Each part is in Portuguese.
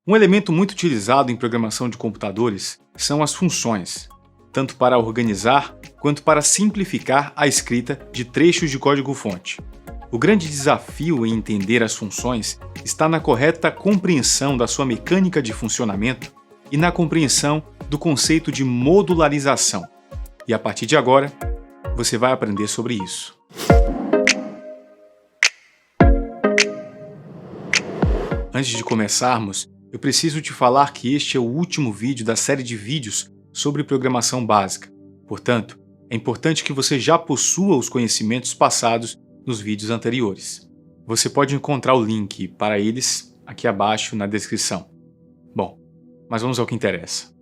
Um elemento muito utilizado em programação de computadores são as funções, tanto para organizar quanto para simplificar a escrita de trechos de código-fonte. O grande desafio em entender as funções está na correta compreensão da sua mecânica de funcionamento e na compreensão do conceito de modularização. E a partir de agora, você vai aprender sobre isso. Antes de começarmos, eu preciso te falar que este é o último vídeo da série de vídeos sobre programação básica. Portanto, é importante que você já possua os conhecimentos passados nos vídeos anteriores. Você pode encontrar o link para eles aqui abaixo na descrição. Bom, mas vamos ao que interessa.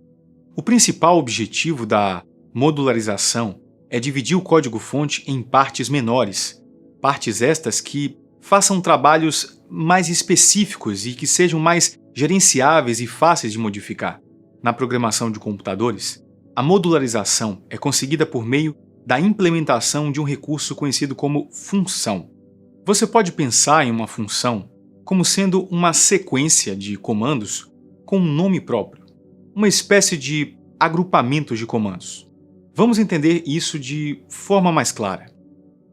O principal objetivo da modularização é dividir o código-fonte em partes menores, partes estas que façam trabalhos mais específicos e que sejam mais gerenciáveis e fáceis de modificar. Na programação de computadores, a modularização é conseguida por meio da implementação de um recurso conhecido como função. Você pode pensar em uma função como sendo uma sequência de comandos com um nome próprio, uma espécie de agrupamento de comandos. Vamos entender isso de forma mais clara.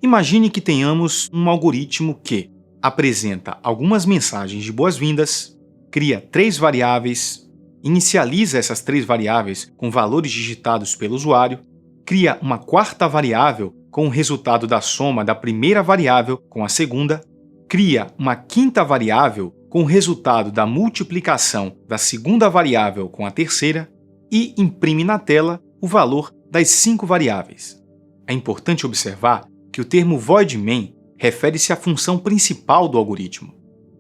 Imagine que tenhamos um algoritmo que apresenta algumas mensagens de boas-vindas, cria 3 variáveis, inicializa essas 3 variáveis com valores digitados pelo usuário, cria uma 4ª variável com o resultado da soma da primeira variável com a segunda, cria uma 5ª variável com o resultado da multiplicação da segunda variável com a terceira e imprime na tela o valor das 5 variáveis. É importante observar que o termo void main refere-se à função principal do algoritmo.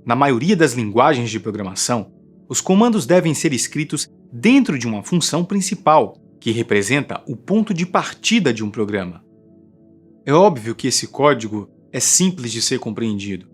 Na maioria das linguagens de programação, os comandos devem ser escritos dentro de uma função principal, que representa o ponto de partida de um programa. É óbvio que esse código é simples de ser compreendido,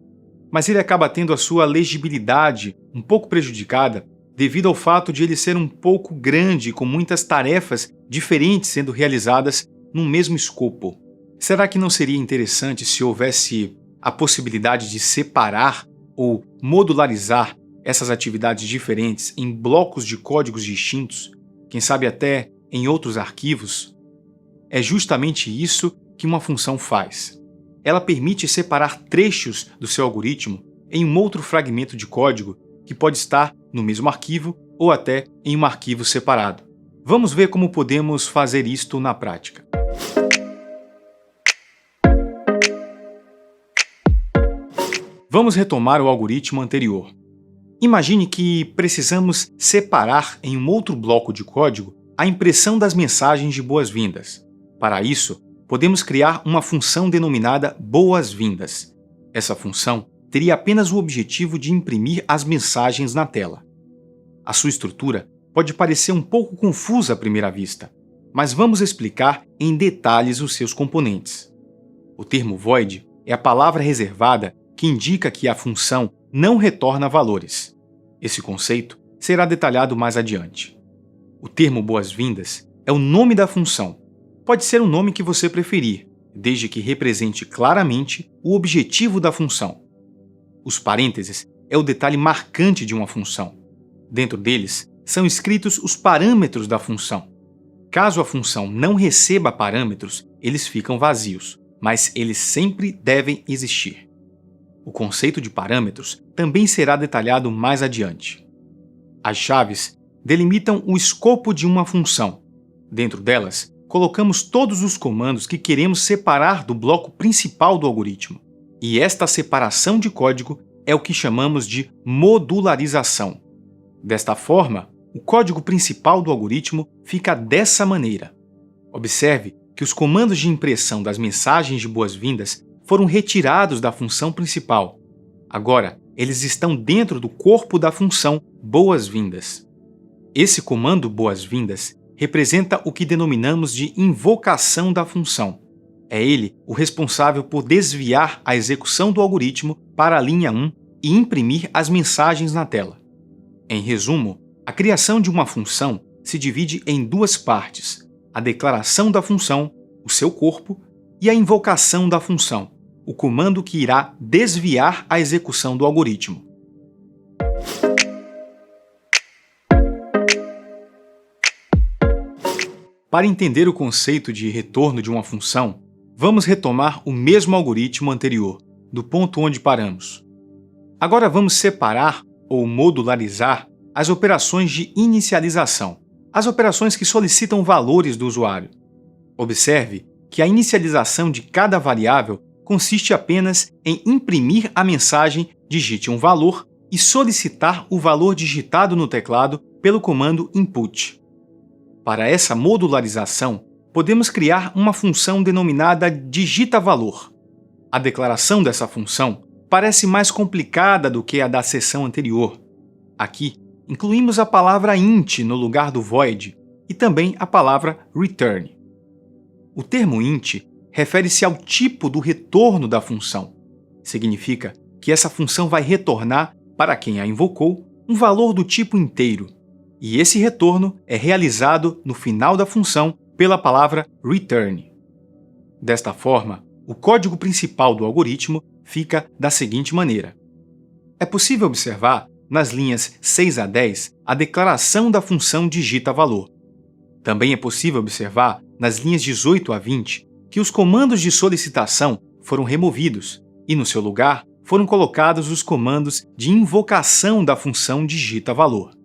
mas ele acaba tendo a sua legibilidade um pouco prejudicada devido ao fato de ele ser um pouco grande, com muitas tarefas diferentes sendo realizadas no mesmo escopo. Será que não seria interessante se houvesse a possibilidade de separar ou modularizar essas atividades diferentes em blocos de códigos distintos, quem sabe até em outros arquivos? É justamente isso que uma função faz. Ela permite separar trechos do seu algoritmo em um outro fragmento de código que pode estar no mesmo arquivo ou até em um arquivo separado. Vamos ver como podemos fazer isto na prática. Vamos retomar o algoritmo anterior. Imagine que precisamos separar em um outro bloco de código a impressão das mensagens de boas-vindas. Para isso, podemos criar uma função denominada boas-vindas. Essa função teria apenas o objetivo de imprimir as mensagens na tela. A sua estrutura pode parecer um pouco confusa à primeira vista, mas vamos explicar em detalhes os seus componentes. O termo void é a palavra reservada que indica que a função não retorna valores. Esse conceito será detalhado mais adiante. O termo boas-vindas é o nome da função. Pode ser um nome que você preferir, desde que represente claramente o objetivo da função. Os parênteses é o detalhe marcante de uma função. Dentro deles são escritos os parâmetros da função. Caso a função não receba parâmetros, eles ficam vazios, mas eles sempre devem existir. O conceito de parâmetros também será detalhado mais adiante. As chaves delimitam o escopo de uma função. Dentro delas, colocamos todos os comandos que queremos separar do bloco principal do algoritmo. E esta separação de código é o que chamamos de modularização. Desta forma, o código principal do algoritmo fica dessa maneira. Observe que os comandos de impressão das mensagens de boas-vindas foram retirados da função principal. Agora, eles estão dentro do corpo da função boas-vindas. Esse comando boas-vindas representa o que denominamos de invocação da função. É ele o responsável por desviar a execução do algoritmo para a linha 1 e imprimir as mensagens na tela. Em resumo, a criação de uma função se divide em 2 partes: a declaração da função, o seu corpo, e a invocação da função, o comando que irá desviar a execução do algoritmo. Para entender o conceito de retorno de uma função, vamos retomar o mesmo algoritmo anterior, do ponto onde paramos. Agora vamos separar ou modularizar as operações de inicialização, as operações que solicitam valores do usuário. Observe que a inicialização de cada variável consiste apenas em imprimir a mensagem digite um valor e solicitar o valor digitado no teclado pelo comando input. Para essa modularização, podemos criar uma função denominada digitaValor. A declaração dessa função parece mais complicada do que a da seção anterior. Aqui, incluímos a palavra int no lugar do void e também a palavra return. O termo int refere-se ao tipo do retorno da função. Significa que essa função vai retornar, para quem a invocou, um valor do tipo inteiro. E esse retorno é realizado no final da função pela palavra return. Desta forma, o código principal do algoritmo fica da seguinte maneira. É possível observar, nas linhas 6 a 10, a declaração da função digitaValor. Também é possível observar, nas linhas 18 a 20, que os comandos de solicitação foram removidos e, no seu lugar, foram colocados os comandos de invocação da função digitaValor.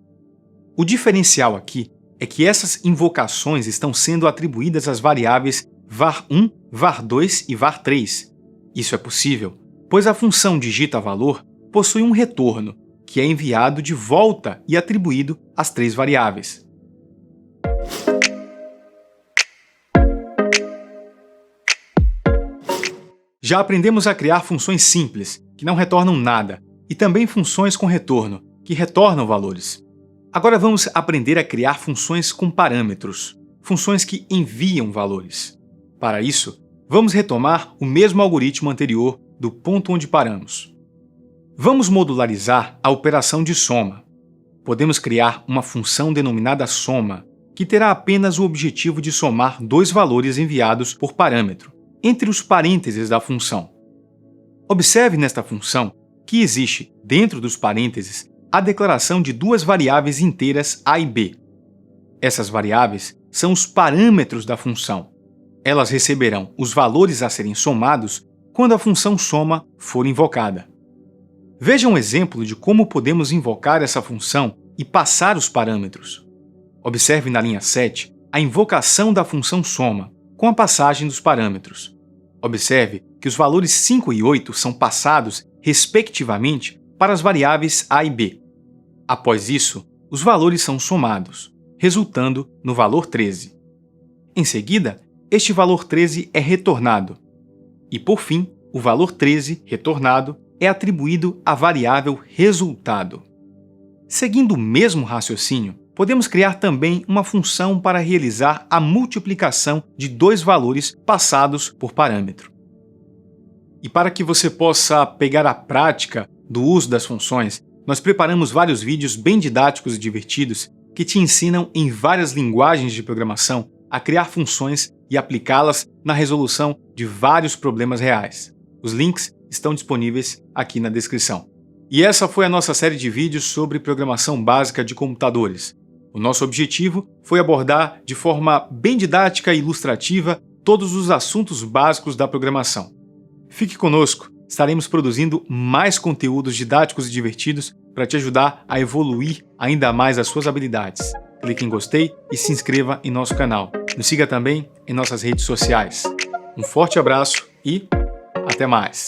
O diferencial aqui é que essas invocações estão sendo atribuídas às variáveis var1, var2 e var3. Isso é possível, pois a função digitaValor possui um retorno, que é enviado de volta e atribuído às 3 variáveis. Já aprendemos a criar funções simples, que não retornam nada, e também funções com retorno, que retornam valores. Agora vamos aprender a criar funções com parâmetros, funções que enviam valores. Para isso, vamos retomar o mesmo algoritmo anterior do ponto onde paramos. Vamos modularizar a operação de soma. Podemos criar uma função denominada soma, que terá apenas o objetivo de somar 2 valores enviados por parâmetro, entre os parênteses da função. Observe nesta função que existe, dentro dos parênteses, a declaração de 2 variáveis inteiras a e b. Essas variáveis são os parâmetros da função. Elas receberão os valores a serem somados quando a função soma for invocada. Veja um exemplo de como podemos invocar essa função e passar os parâmetros. Observe na linha 7 a invocação da função soma, com a passagem dos parâmetros. Observe que os valores 5 e 8 são passados, respectivamente, para as variáveis a e b. Após isso, os valores são somados, resultando no valor 13. Em seguida, este valor 13 é retornado. E, por fim, o valor 13, retornado, é atribuído à variável resultado. Seguindo o mesmo raciocínio, podemos criar também uma função para realizar a multiplicação de 2 valores passados por parâmetro. E para que você possa pegar a prática do uso das funções, nós preparamos vários vídeos bem didáticos e divertidos que te ensinam em várias linguagens de programação a criar funções e aplicá-las na resolução de vários problemas reais. Os links estão disponíveis aqui na descrição. E essa foi a nossa série de vídeos sobre programação básica de computadores. O nosso objetivo foi abordar de forma bem didática e ilustrativa todos os assuntos básicos da programação. Fique conosco, estaremos produzindo mais conteúdos didáticos e divertidos para te ajudar a evoluir ainda mais as suas habilidades. Clique em gostei e se inscreva em nosso canal. Nos siga também em nossas redes sociais. Um forte abraço e até mais!